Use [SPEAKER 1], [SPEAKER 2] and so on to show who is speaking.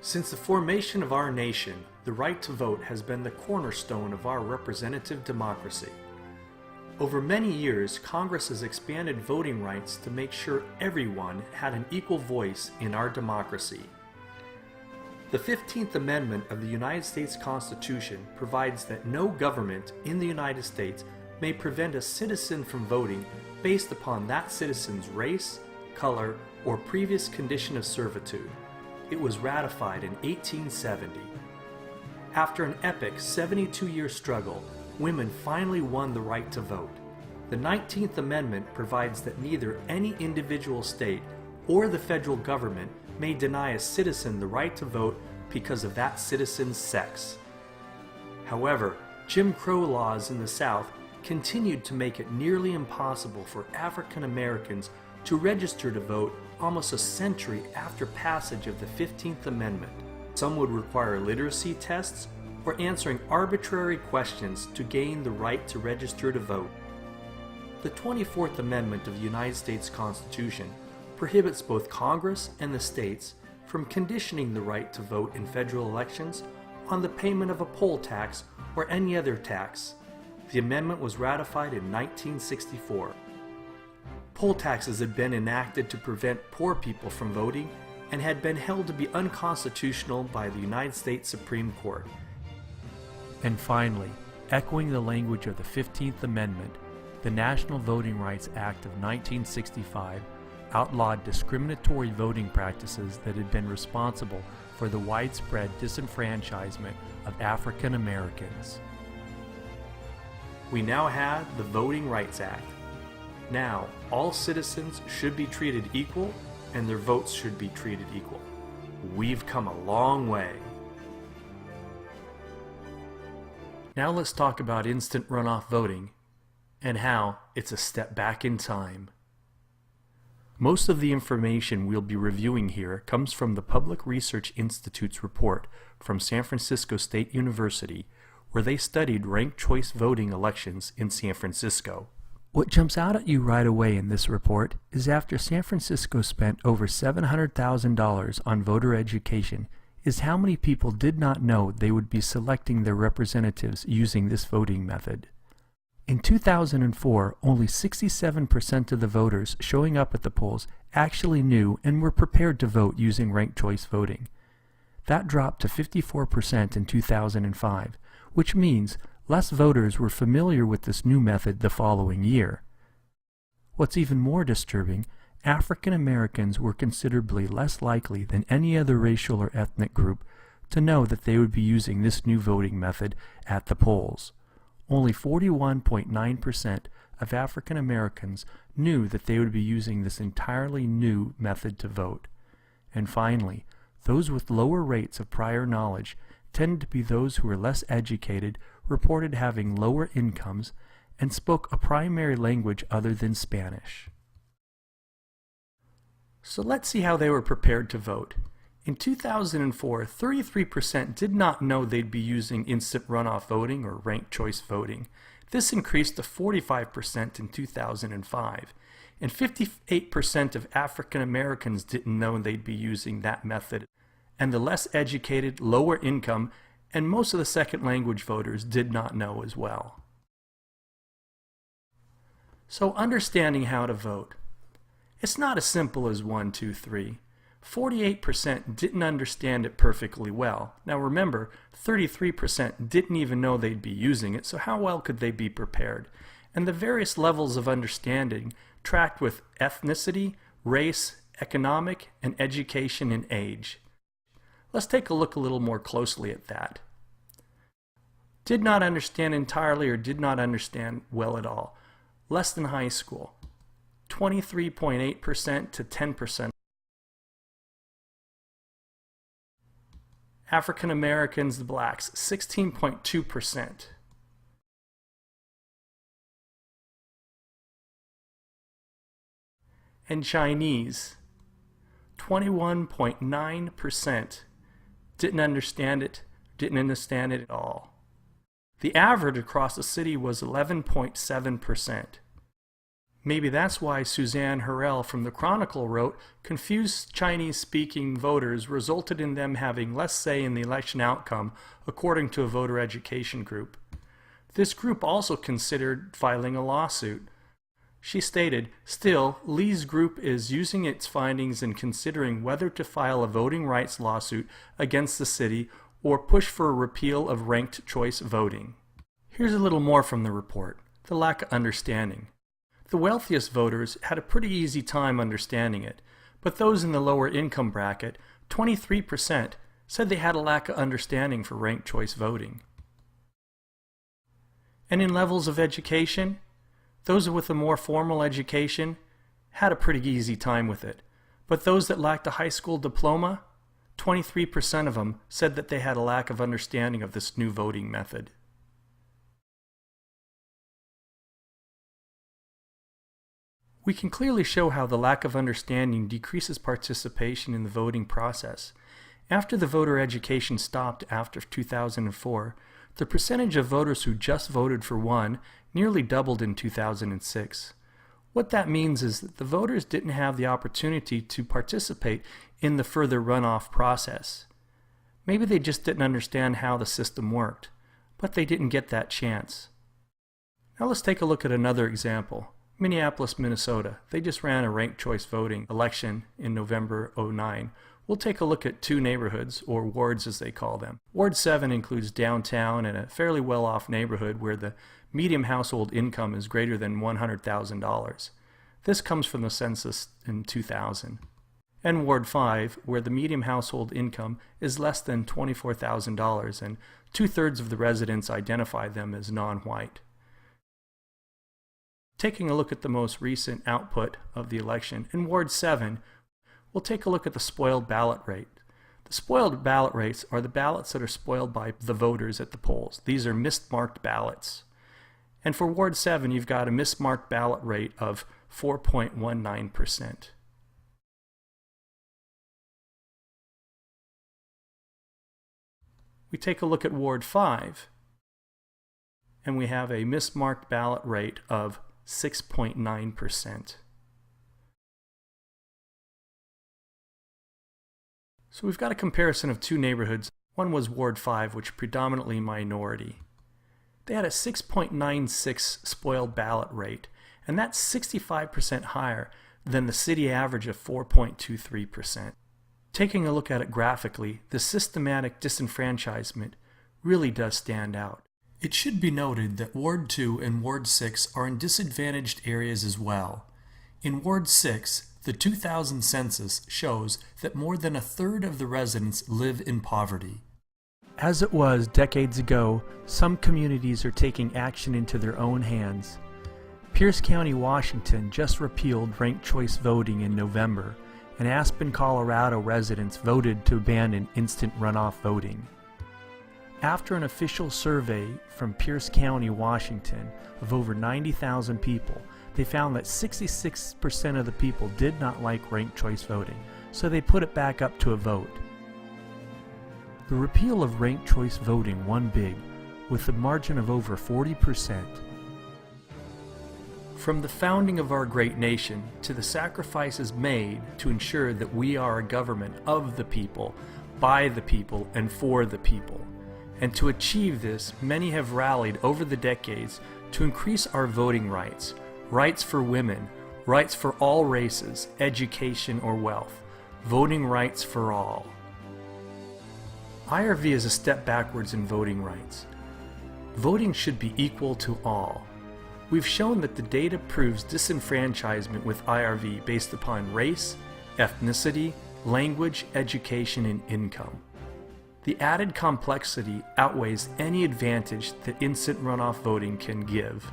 [SPEAKER 1] Since the formation of our nation, the right to vote has been the cornerstone of our representative democracy. Over many years, Congress has expanded voting rights to make sure everyone had an equal voice in our democracy. The 15th Amendment of the United States Constitution provides that no government in the United States may prevent a citizen from voting based upon that citizen's race, color, or previous condition of servitude. It was ratified in 1870. After an epic 72-year struggle, women finally won the right to vote. The 19th Amendment provides that neither any individual state or the federal government may deny a citizen the right to vote because of that citizen's sex. However, Jim Crow laws in the South continued to make it nearly impossible for African Americans to register to vote almost a century after passage of the 15th Amendment. Some would require literacy tests or answering arbitrary questions to gain the right to register to vote. The 24th Amendment of the United States Constitution prohibits both Congress and the states from conditioning the right to vote in federal elections on the payment of a poll tax or any other tax. The amendment was ratified in 1964. Poll taxes had been enacted to prevent poor people from voting and had been held to be unconstitutional by the United States Supreme Court. And finally, echoing the language of the 15th Amendment, the National Voting Rights Act of 1965 outlawed discriminatory voting practices that had been responsible for the widespread disenfranchisement of African Americans. We now have the Voting Rights Act. Now, all citizens should be treated equal, and their votes should be treated equal. We've come a long way. Now let's talk about instant runoff voting and how it's a step back in time. Most of the information we'll be reviewing here comes from the Public Research Institute's report from San Francisco State University, where they studied ranked choice voting elections in San Francisco. What jumps out at you right away in this report is after San Francisco spent over $700,000 on voter education, is how many people did not know they would be selecting their representatives using this voting method. In 2004, only 67% of the voters showing up at the polls actually knew and were prepared to vote using ranked choice voting. That dropped to 54% in 2005, which means less voters were familiar with this new method the following year. What's even more disturbing, African Americans were considerably less likely than any other racial or ethnic group to know that they would be using this new voting method at the polls. Only 41.9% of African Americans knew that they would be using this entirely new method to vote. And finally, those with lower rates of prior knowledge tended to be those who were less educated, reported having lower incomes, and spoke a primary language other than Spanish. So let's see how they were prepared to vote. In 2004, 33% did not know they'd be using instant runoff voting or ranked choice voting. This increased to 45% in 2005. And 58% of African Americans didn't know they'd be using that method. And the less educated, lower income, and most of the second language voters did not know as well. So understanding how to vote. It's not as simple as 1, 2, 3. 48% didn't understand it perfectly well. Now remember, 33% didn't even know they'd be using it, so how well could they be prepared? And the various levels of understanding tracked with ethnicity, race, economic, and education and age. Let's take a look a little more closely at that. Did not understand entirely or did not understand well at all. Less than high school. 23.8% to 10%. African Americans, the blacks, 16.2%. And Chinese, 21.9%. Didn't understand it at all. The average across the city was 11.7%. Maybe that's why Suzanne Harrell from the Chronicle wrote, confused Chinese-speaking voters resulted in them having less say in the election outcome, according to a voter education group. This group also considered filing a lawsuit. She stated, still, Lee's group is using its findings and considering whether to file a voting rights lawsuit against the city or push for a repeal of ranked choice voting. Here's a little more from the report. The lack of understanding. The wealthiest voters had a pretty easy time understanding it, but those in the lower income bracket, 23%, said they had a lack of understanding for ranked choice voting. And in levels of education, those with a more formal education had a pretty easy time with it, but those that lacked a high school diploma, 23% of them said that they had a lack of understanding of this new voting method. We can clearly show how the lack of understanding decreases participation in the voting process. After the voter education stopped after 2004, the percentage of voters who just voted for one nearly doubled in 2006. What that means is that the voters didn't have the opportunity to participate in the further runoff process. Maybe they just didn't understand how the system worked, but they didn't get that chance. Now let's take a look at another example. Minneapolis, Minnesota. They just ran a ranked choice voting election in November '09. We'll take a look at two neighborhoods, or wards as they call them. Ward 7 includes downtown and a fairly well-off neighborhood where the median household income is greater than $100,000. This comes from the census in 2000. And Ward 5, where the median household income is less than $24,000 and 2/3 of the residents identify them as non-white. Taking a look at the most recent output of the election, in Ward 7, we'll take a look at the spoiled ballot rate. The spoiled ballot rates are the ballots that are spoiled by the voters at the polls. These are mismarked ballots. And for Ward 7, you've got a mismarked ballot rate of 4.19%. We take a look at Ward 5, and we have a mismarked ballot rate of 6.9%. So we've got a comparison of two neighborhoods. One was Ward 5, which predominantly minority. They had a 6.96 spoiled ballot rate, and that's 65% higher than the city average of 4.23%. Taking a look at it graphically, the systematic disenfranchisement really does stand out. It should be noted that Ward 2 and Ward 6 are in disadvantaged areas as well. In Ward 6, the 2000 census shows that more than 1/3 of the residents live in poverty. As it was decades ago, some communities are taking action into their own hands. Pierce County, Washington just repealed ranked choice voting in November, and Aspen, Colorado residents voted to abandon instant runoff voting. After an official survey from Pierce County, Washington, of over 90,000 people, they found that 66% of the people did not like ranked choice voting, so they put it back up to a vote. The repeal of ranked choice voting won big, with a margin of over 40%. From the founding of our great nation to the sacrifices made to ensure that we are a government of the people, by the people, and for the people. And to achieve this, many have rallied over the decades to increase our voting rights, rights for women, rights for all races, education or wealth, voting rights for all. IRV is a step backwards in voting rights. Voting should be equal to all. We've shown that the data proves disenfranchisement with IRV based upon race, ethnicity, language, education, and income. The added complexity outweighs any advantage that instant runoff voting can give.